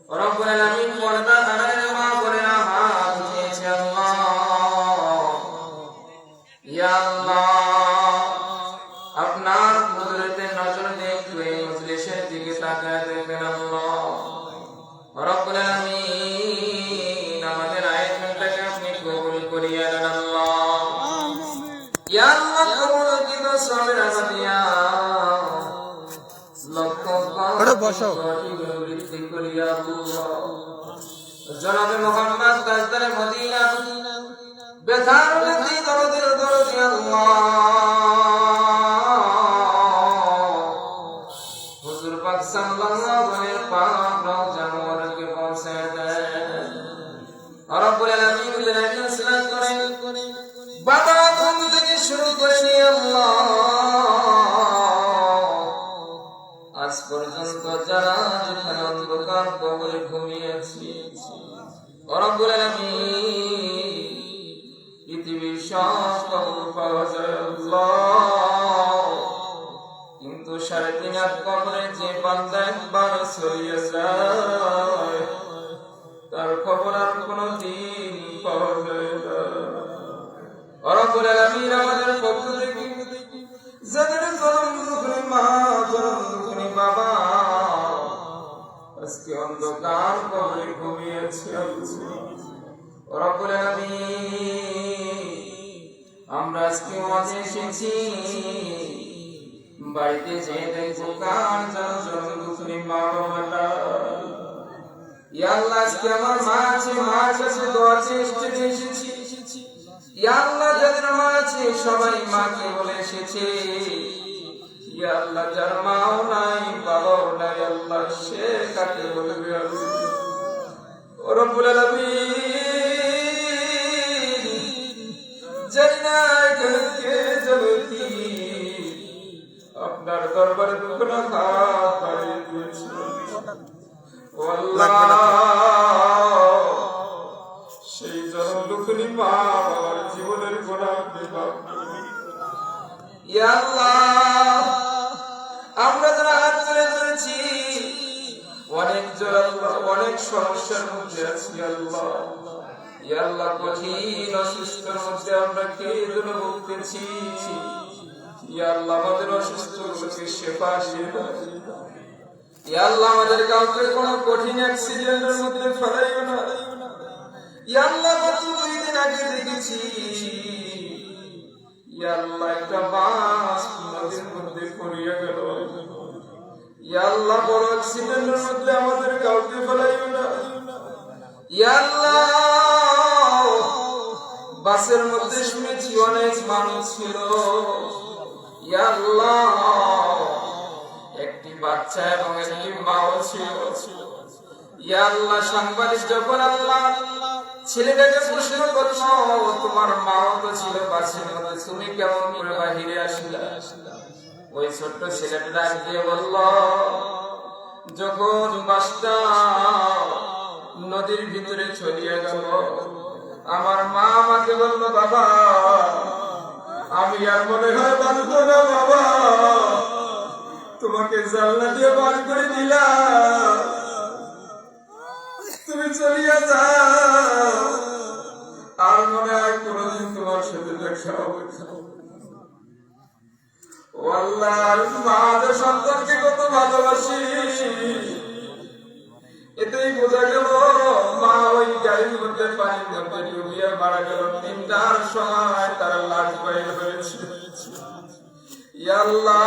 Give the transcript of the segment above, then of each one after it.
রব্বুল আলামিন পর্দা আড়ালে মা বোনেরা হাত উঠিয়েছে আল্লাহ। ইয়া আল্লাহ, আপনার কুদরতের নজর দিয়ে একটু এই মজলিসের দিকে তাকায় দেখবেন আল্লাহ। রব্বুল আলামিন, আমাদের আয়োজনটাকে আপনি কবুল করিয়া নেন আল্লাহ। ইয়া আল্লাহ, কবুলকৃত সবের আমাদিয়া লক্ষ কোটি বৃদ্ধি করিয়া আল্লাহ। জনাবে মুহাম্মদ তাজদারে মদিনা বেথার নদী দরদের দরদি আল্লাহ, হুজুর পাক সাল্লাল্লাহু আলাইহি পাক রওজা মুবারকে পৌঁছায় দেন। রব্বুল আলামিন লাইন সালাত করেন বাবা বন্ধ থেকে শুরু করে নিয়ে আল্লাহ আজ পর্যন্ত যারা যেখানে অন্ধকার কবরে ঘুমিয়েছি, রব্বুল আলামিন পৃথিবীর সব কবর পাওয়া যায় আল্লাহ, কিন্তু 3.5 হাত কবরে যে বান্দা একবার ছড়িয়ে যায় তার খবর আর কোনদিন পাওয়া যায় না। রব্বুল আলামিন, আমাদের পক্ষ থেকে যাদের জনম দুঃখী মা, জনম দুঃখী বাবা আজকে অন্ধকার কবরে ঘুমিয়েছে, রব্বুল আলামিন আমরা আজকে মাঝে এসেছি, বাড়িতে যেয়ে দেখবো কার জনম দুঃখী মা বাবাটা। ইয়া আল্লাহ, আজকে আমার মা আছে, মার কাছে দোয়া চেয়ে এসেছি। ইয়া আল্লাহ, যাদের মা আছে সবাই মাকে বলে এসেছে। ইয়া আল্লাহ, যার মাও নাই বাবাও নাই আল্লাহ, সে কাকে বলবে আল্লাহ? ও রব্বুল আলামিন, জানি না এখানে কে যাবে কি, আপনার দরবারে দুঃখ না হাত বাড়িয়ে দিয়েছে ও আল্লাহ। সেই জনম দুঃখী মা বাবার জীবনের গোলাম দিলাম। ইয়া আল্লাহ, আমরা যারা হাত তুলে ধরেছি অনেক অনেক সমস্যার মধ্যে আছি আল্লাহ। ইয়া আল্লাহ, কঠিন অসুস্থের মধ্যে আমরা কে যেন ভুগতেছি। ইয়া আল্লাহ, আমাদের অসুস্থ লোককে শেফা সেবা। ইয়া আল্লাহ, আমাদের কাউকে কোনো কঠিন অ্যাক্সিডেন্টের মধ্যে ফেলাইও না। ইয়া আল্লাহ, গত 2 দিন আগে দেখেছি ইয়া আল্লাহ একটা বাস নদীর মধ্যে পড়িয়া গেল। ইয়া আল্লাহ, বড় অ্যাক্সিডেন্টের মধ্যে আমাদের কাউকে ফেলাইও না। ইয়া আল্লাহ, বাসের মধ্যে শুনেছি অনেক মানুষ ছিল। ইয়া আল্লাহ, একটি বাচ্চা এবং একটি মাও ছিল। ইয়া আল্লাহ, সাংবাদিক যখন আল্লাহ ছেলেটাকে প্রশ্ন করলো, তোমার মাও তো ছিল বাসের মধ্যে, তুমি কেমন করে বাহিরে আসলে? ওই ছোট্ট ছেলেটা ডাক দিয়ে বলল, যখন বাসটা নদীর ভিতরে ছড়িয়ে গেল আমার মা আমাকে বলল, বাবা আমি আর মনে হয় বাঁচব না, বাবা তোমাকে জানলা দিয়ে বার করে দিলাম, তুমি চলিয়া যাও, আর মনে হয় কোনদিন তোমার সাথে দেখা হবে। ও আল্লাহ, আমাদের সন্তানকে কত ভালোবাসি, এতেই বোঝা গেল। মা ওই গাড়ির মধ্যে পানির মধ্যে ডুবিয়ে মারা গেল। 3টার সময় তার লাশ বাইর হয়েছে। ইয়া আল্লাহ,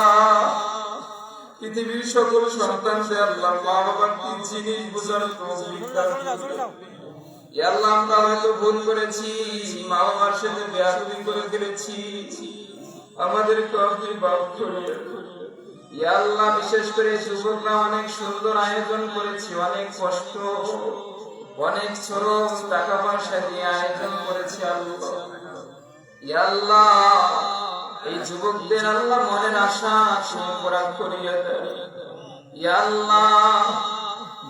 পৃথিবীর সকল সন্তানদের আল্লাহ মা বাবার কি জিনিস বোঝার তৌফিক দান করুন। ইয়া আল্লাহ, আমরা হয়তো ভুল করেছি, মা বাবার সাথে বেয়াদবি করে ফেলেছি, আমাদেরকে আপনি মাফ করিয়ে দিন। ইয়া আল্লাহ, বিশেষ করে যুবকরা অনেক সুন্দর আয়োজন করেছে, অনেক কষ্ট অনেক শ্রম টাকা পয়সা দিয়ে আয়োজন করেছে আল্লাহ। ইয়া আল্লাহ, এই যুবকদের আল্লাহ মনের আশা তুমি পুরা করিয়ে দেন। ইয়া আল্লাহ,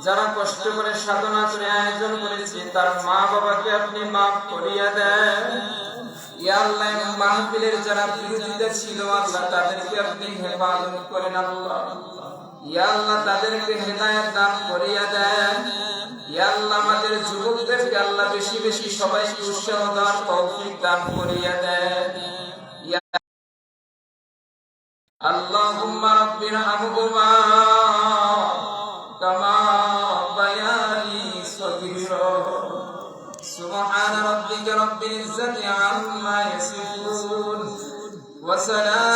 যারা কষ্ট করে সাধনা করে আয়োজন করেছে তার মা বাবাকে আপনি মাফ করিয়ে দেন। ইয়া আল্লাহ, মাহফিলের যারা বিরোধিতা ছিল আল্লাহ তাদেরকে আপনি হেফাজত করেন আল্লাহ। ইয়া আল্লাহ, তাদেরকে হেদায়েত দান করিয়া দেন। বেশি বেশি সবাইকে উৎসাহ দান তৌফিক দান করিয়া দেন। আল্লাহুম্মা রাব্বিরহামহুমা কামা রাব্বায়ানি সগীরা। সুবহান রাব্বিকা রাব্বিল ইজ্জাতি আম্মা ইয়াসিফুন ওয়া সালাম